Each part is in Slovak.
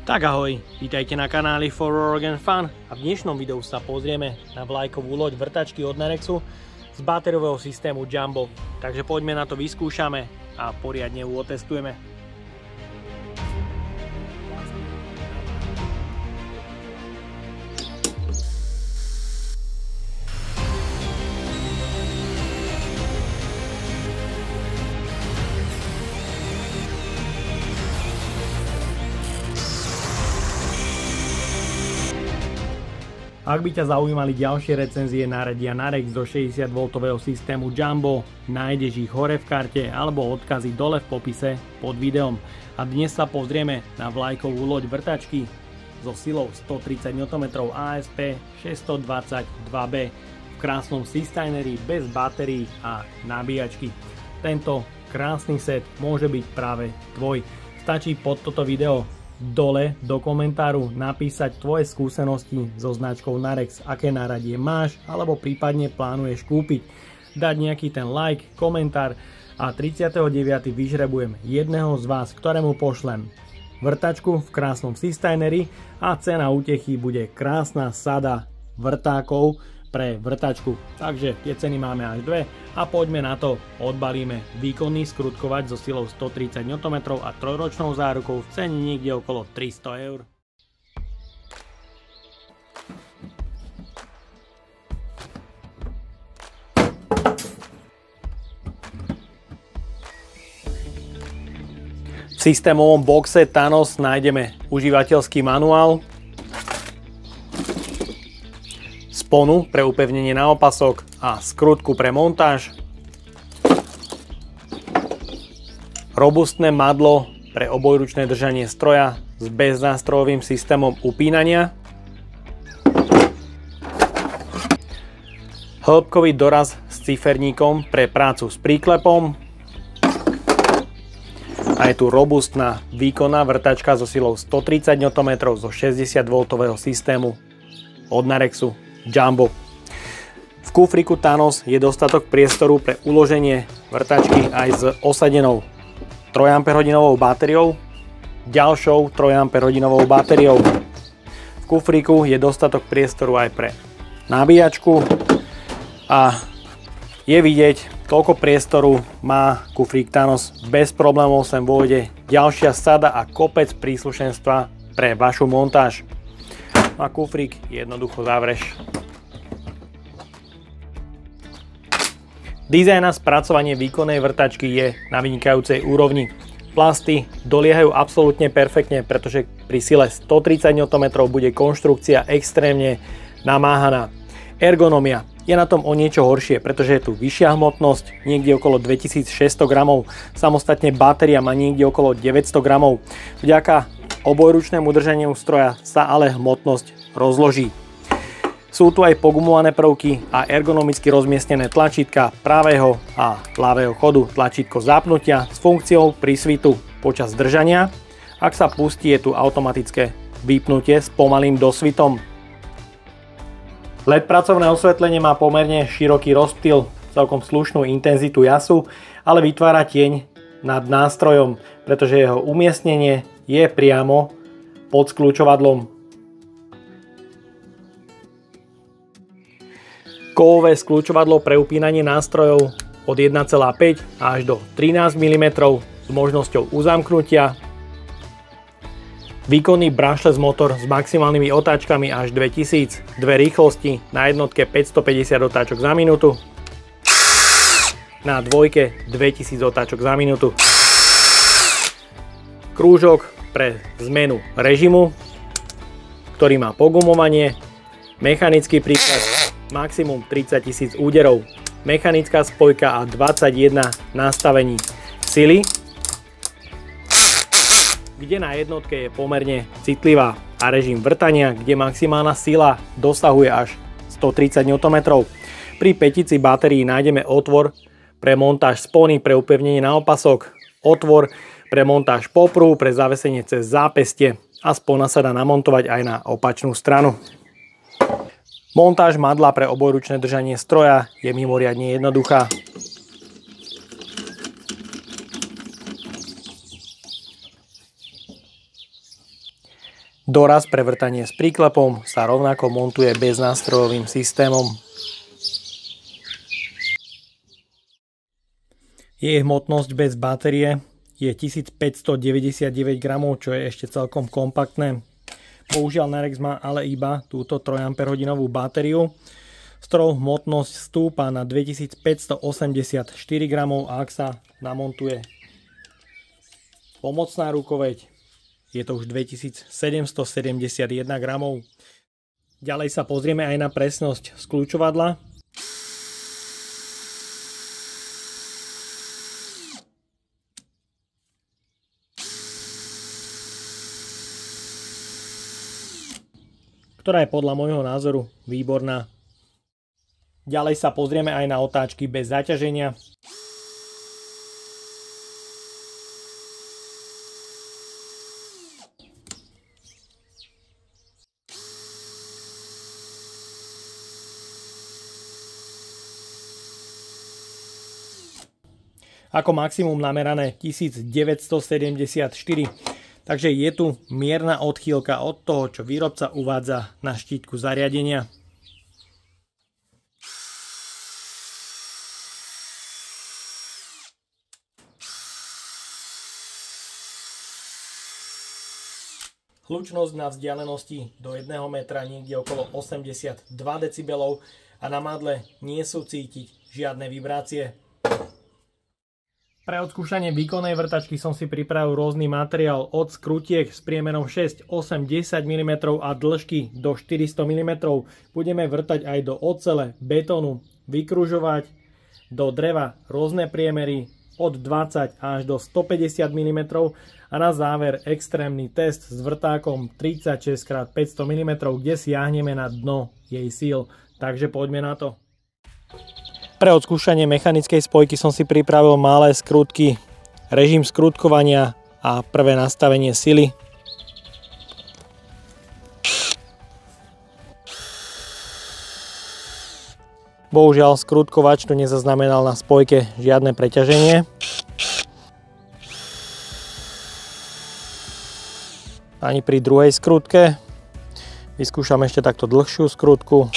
Tak ahoj, vítajte na kanáli For Oregon Fun a v dnešnom videu sa pozrieme na vlajkovú loď vrtačky od Narexu z batériového systému Jumbo. Takže poďme na to, vyskúšame a poriadne ju otestujeme. Ak by ťa zaujímali ďalšie recenzie náradia Narex do 60V systému Jumbo, nájdeš ich hore v karte alebo odkazy dole v popise pod videom. A dnes sa pozrieme na vlajkovú loď vrtačky so silou 130 Nm ASP 622B v krásnom Systainery bez batérií a nabíjačky. Tento krásny set môže byť práve tvoj. Stačí pod toto video dole do komentáru napísať tvoje skúsenosti so značkou Narex, aké náradie máš alebo prípadne plánuješ kúpiť, dať nejaký ten like, komentár a 39. vyžrebujem jedného z vás, ktorému pošlem vrtačku v krásnom Systainery a cena útechy bude krásna sada vrtákov pre vrtačku. Takže tie ceny máme až dve a poďme na to. Odbalíme výkonný skrutkovač so silou 130 Nm a trojročnou zárukou v cene niekde okolo 300 eur. V systémovom boxe Thanos nájdeme užívateľský manuál, sponu pre upevnenie na opasok a skrutku pre montáž, robustné madlo pre obojručné držanie stroja s beznástrojovým systémom upínania, hĺbkový doraz s ciferníkom pre prácu s príklepom a je tu robustná výkonná vrtačka so silou 130 Nm zo 60V systému od Narexu Jumbo. V kufriku Thanos je dostatok priestoru pre uloženie vrtačky aj s osadenou 3 Ah batériou, ďalšou 3 Ah batériou. V kufriku je dostatok priestoru aj pre nabíjačku a je vidieť, koľko priestoru má kufrík Thanos. Bez problémov sem vôjde ďalšia sada a kopec príslušenstva pre vašu montáž. A kufrík jednoducho zavreš. Dizajn a spracovanie výkonnej vrtačky je na vynikajúcej úrovni. Plasty doliehajú absolútne perfektne, pretože pri sile 130 Nm bude konštrukcia extrémne namáhaná. Ergonomia je na tom o niečo horšie, pretože je tu vyššia hmotnosť, niekde okolo 2600 gramov, samostatne batéria má niekde okolo 900 gramov. Vďaka obojručnému držaniu stroja sa ale hmotnosť rozloží. Sú tu aj pogumované prvky a ergonomicky rozmiestnené tlačítka pravého a ľavého chodu, tlačítko zapnutia s funkciou prísvitu počas držania. Ak sa pustí, je tu automatické vypnutie s pomalým dosvitom. LED pracovné osvetlenie má pomerne široký rozptyl, celkom slušnú intenzitu jasu, ale vytvára tieň nad nástrojom, pretože jeho umiestnenie je priamo pod skľúčovadlom. Kovové skľúčovadlo pre upínanie nástrojov od 1,5 až do 13 mm s možnosťou uzamknutia. Výkonný brushless motor s maximálnymi otáčkami až 2000, dve rýchlosti, na jednotke 550 otáčok za minútu, na dvojke 2000 otáčok za minútu. Krúžok pre zmenu režimu, ktorý má pogumovanie, mechanický príkaz, maximum 30 000 úderov, mechanická spojka a 21 nastavení sily, kde na jednotke je pomerne citlivá, a režim vrtania, kde maximálna sila dosahuje až 130 Nm. Pri petici batérií nájdeme otvor pre montáž spony pre upevnenie na opasok, otvor pre montáž popruhu pre zavesenie cez zápestie a spona sa dá namontovať aj na opačnú stranu. Montáž madla pre obojručné držanie stroja je mimoriadne jednoduchá. Doraz pre vrtanie s príklepom sa rovnako montuje beznástrojovým systémom. Jej hmotnosť bez batérie je 1599 gramov, čo je ešte celkom kompaktné. Bohužiaľ Narex má ale iba túto 3 Ah batériu, s ktorou hmotnosť stúpa na 2584 gramov a ak sa namontuje pomocná rukoveď, je to už 2771 gramov. Ďalej sa pozrieme aj na presnosť skľúčovadla. Ktorá je podľa môjho názoru výborná. Ďalej sa pozrieme aj na otáčky bez zaťaženia. Ako maximum namerané 1974. Takže je tu mierna odchýlka od toho, čo výrobca uvádza na štítku zariadenia. Hlučnosť na vzdialenosti do 1 metra niekde okolo 82 decibelov a na madle nie sú cítiť žiadne vibrácie. Pre odskúšanie výkonnej vrtačky som si pripravil rôzny materiál od skrutiek s priemerom 6, 8, 10 mm a dĺžky do 400 mm. Budeme vrtať aj do ocele, betónu, vykružovať do dreva rôzne priemery od 20 až do 150 mm a na záver extrémny test s vrtákom 36x500 mm, kde siahneme na dno jej síl. Takže poďme na to. Pre odskúšanie mechanickej spojky som si pripravil malé skrutky, režim skrutkovania a prvé nastavenie sily. Bohužiaľ skrutkovač tu nezaznamenal na spojke žiadne preťaženie. Ani pri druhej skrutke. Vyskúšam ešte takto dlhšiu skrutku.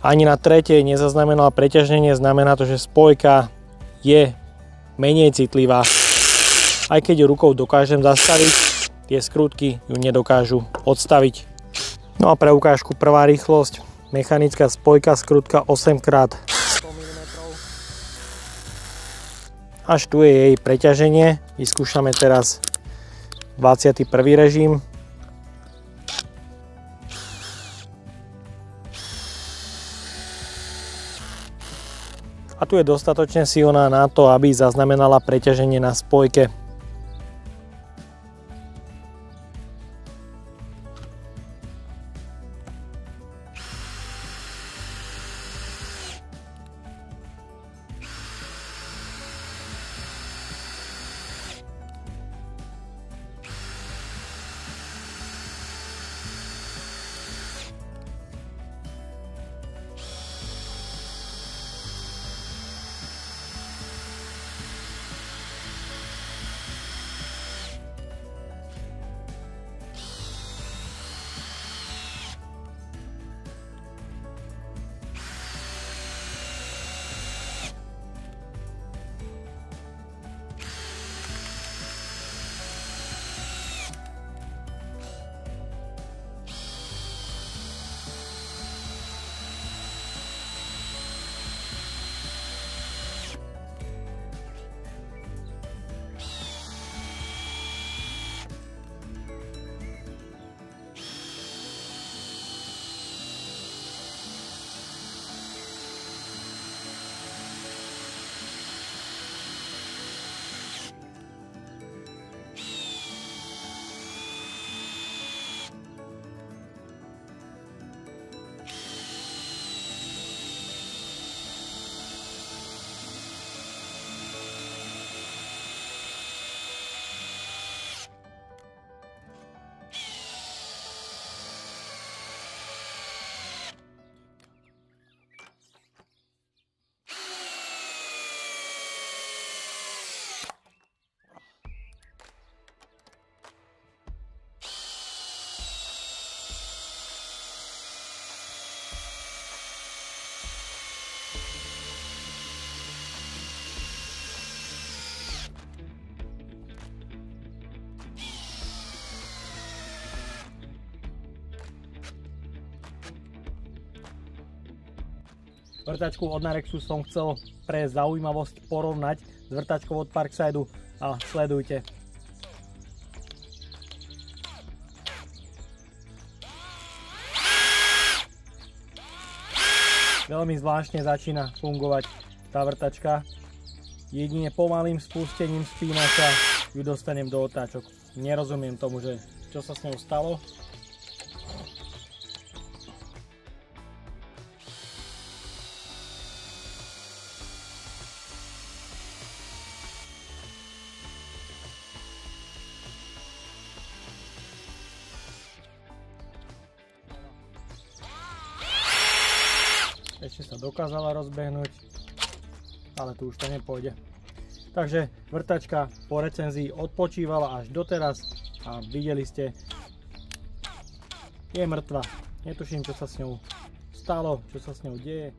Ani na tretej nezaznamenala preťaženie, znamená to, že spojka je menej citlivá. Aj keď ju rukou dokážem zastaviť, tie skrutky ju nedokážu odstaviť. No a pre ukážku prvá rýchlosť, mechanická spojka, skrutka 8x100 mm. Až tu je jej preťaženie. Vyskúšame teraz 21. režim. A tu je dostatočne silná na to, aby zaznamenala preťaženie na spojke. Vrtačku od Narexu som chcel pre zaujímavosť porovnať s vrtačkou od Parksideu a sledujte. Veľmi zvláštne začína fungovať tá vrtačka. Jedine pomalým spustením spínača ju dostanem do otáčok. Nerozumiem tomu, že čo sa s ňou stalo. Ešte sa dokázala rozbehnúť, ale tu už to nepôjde. Takže vrtačka po recenzii odpočívala až doteraz a videli ste, je mŕtva. Netuším, čo sa s ňou stalo, čo sa s ňou deje.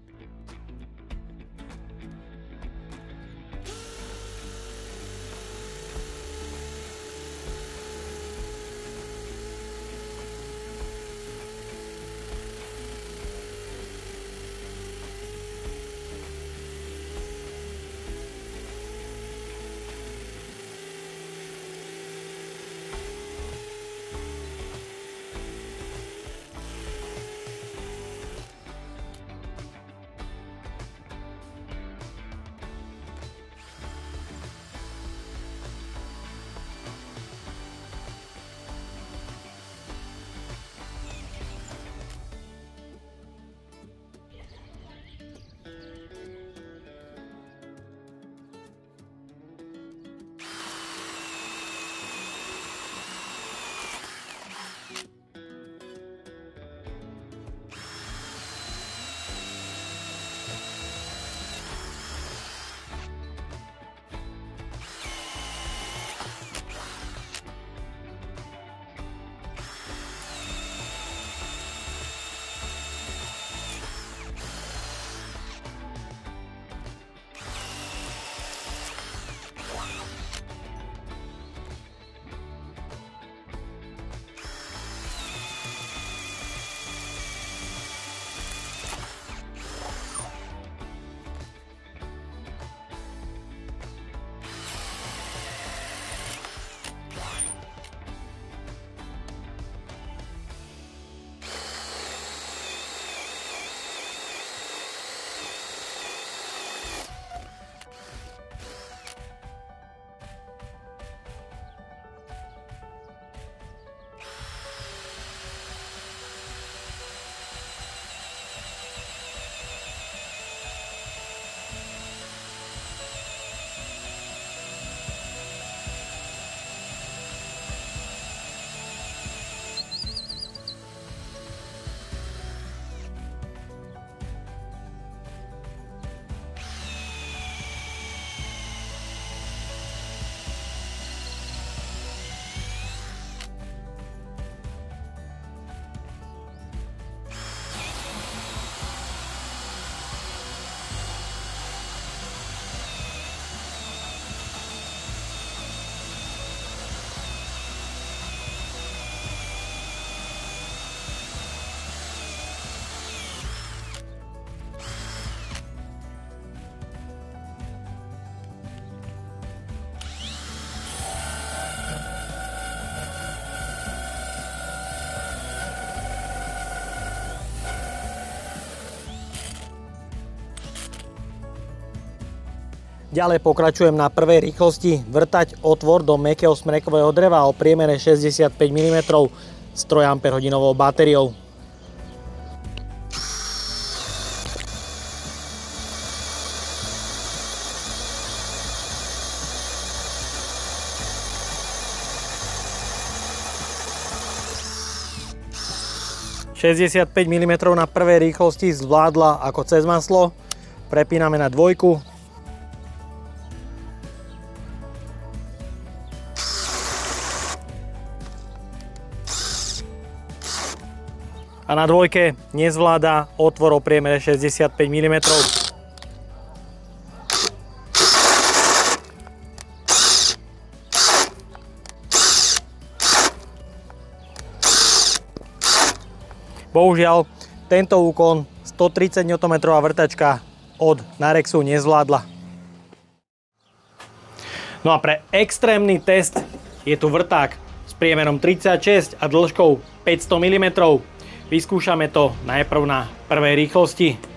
Ďalej pokračujem na prvej rýchlosti vrtať otvor do mäkkého smrekového dreva o priemere 65 mm s 3 Ah batériou. ...65 mm na prvej rýchlosti zvládla ako cez maslo. Prepíname na dvojku. A na dvojke nezvláda otvor o priemere 65 mm. Bohužiaľ, tento úkon 130 Nm vrtačka od Narexu nezvládla. No a pre extrémny test je tu vrták s priemerom 36 a dĺžkou 500 mm. Vyskúšame to najprv na prvej rýchlosti.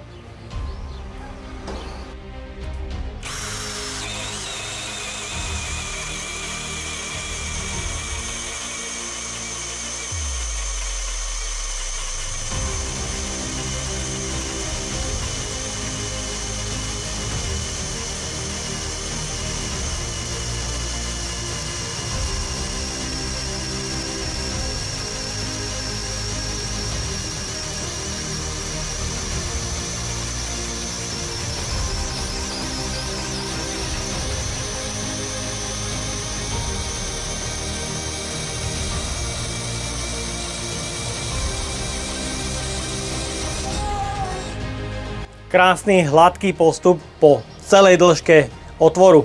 Krásny, hladký postup po celej dĺžke otvoru.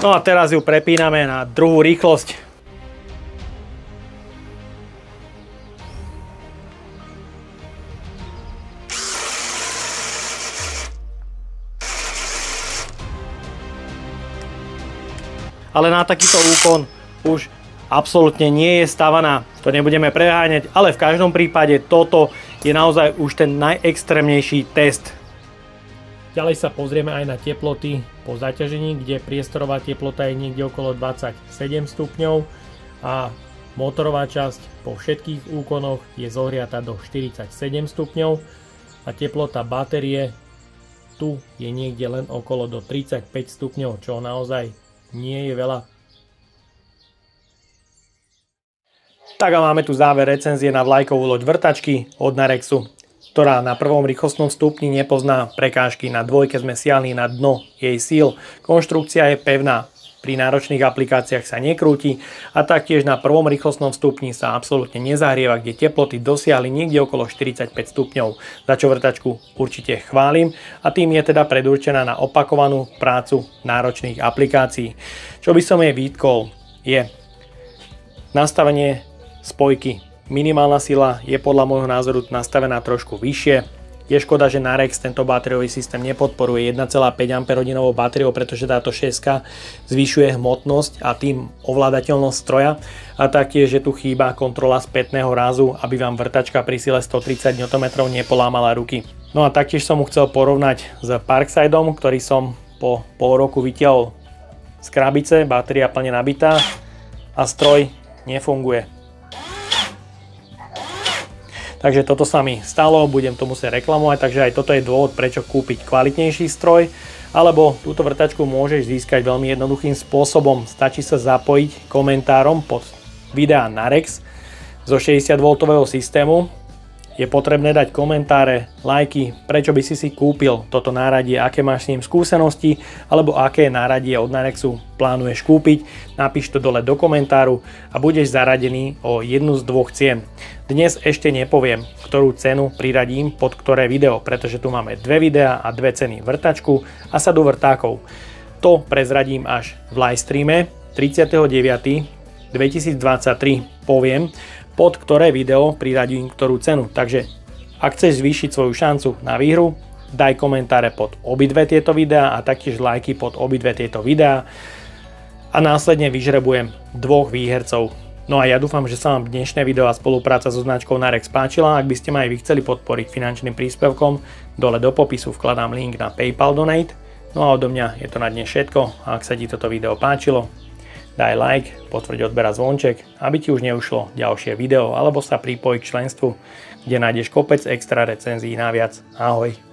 No a teraz ju prepíname na druhú rýchlosť. Ale na takýto úkon už absolútne nie je stavaná. To nebudeme preháňať, ale v každom prípade toto je naozaj už ten najextrémnejší test. Ďalej sa pozrieme aj na teploty po zaťažení, kde priestorová teplota je niekde okolo 27 stupňov a motorová časť po všetkých úkonoch je zohriata do 47 stupňov a teplota batérie tu je niekde len okolo do 35 stupňov, čo naozaj nie je veľa. Tak a máme tu záver recenzie na vlajkovú loď vrtačky od Narexu, ktorá na prvom rýchlostnom stupni nepozná prekážky. Na dvojke sme siahli na dno jej síl. Konštrukcia je pevná, pri náročných aplikáciách sa nekrúti a taktiež na prvom rýchlostnom stupni sa absolútne nezahrieva, kde teploty dosiahli niekde okolo 45 stupňov, za čo vrtačku určite chválim a tým je teda predurčená na opakovanú prácu náročných aplikácií. Čo by som jej vytkol je nastavenie spojky. Minimálna sila je podľa môjho názoru nastavená trošku vyššie. Je škoda, že Narex tento batériový systém nepodporuje 1,5 Ah batériou, pretože táto 6 zvyšuje hmotnosť a tým ovládateľnosť stroja. A taktiež je tu chýba kontrola spätného rázu, aby vám vrtačka pri sile 130 Nm nepolámala ruky. No a taktiež som mu chcel porovnať s Parksideom, ktorý som po pol roku vytiahol z krabice, batéria plne nabitá a stroj nefunguje. Takže toto sa mi stalo, budem to musieť reklamovať, takže aj toto je dôvod, prečo kúpiť kvalitnejší stroj, alebo túto vrtačku môžeš získať veľmi jednoduchým spôsobom. Stačí sa zapojiť komentárom pod videá Narex zo 60V systému. Je potrebné dať komentáre, lajky, prečo by si kúpil toto náradie, aké máš s ním skúsenosti, alebo aké náradie od Narexu plánuješ kúpiť. Napíš to dole do komentáru a budeš zaradený o jednu z dvoch cien. Dnes ešte nepoviem, ktorú cenu priradím pod ktoré video, pretože tu máme dve videá a dve ceny, vrtačku a sadu vrtákov. To prezradím až v livestreame 30.9.2023 poviem, pod ktoré video priradím ktorú cenu. Takže ak chceš zvýšiť svoju šancu na výhru, daj komentáre pod obidve tieto videá a taktiež lajky pod obidve tieto videá a následne vyžrebujem dvoch výhercov. No a ja dúfam, že sa vám dnešné video a spolupráca so značkou Narex páčila. Ak by ste ma aj vy chceli podporiť finančným príspevkom, dole do popisu vkladám link na PayPal Donate. No a odo mňa je to na dnes všetko. A ak sa ti toto video páčilo, daj like, potvrď odber a zvonček, aby ti už neušlo ďalšie video, alebo sa pripoj k členstvu, kde nájdeš kopec extra recenzií naviac. Ahoj!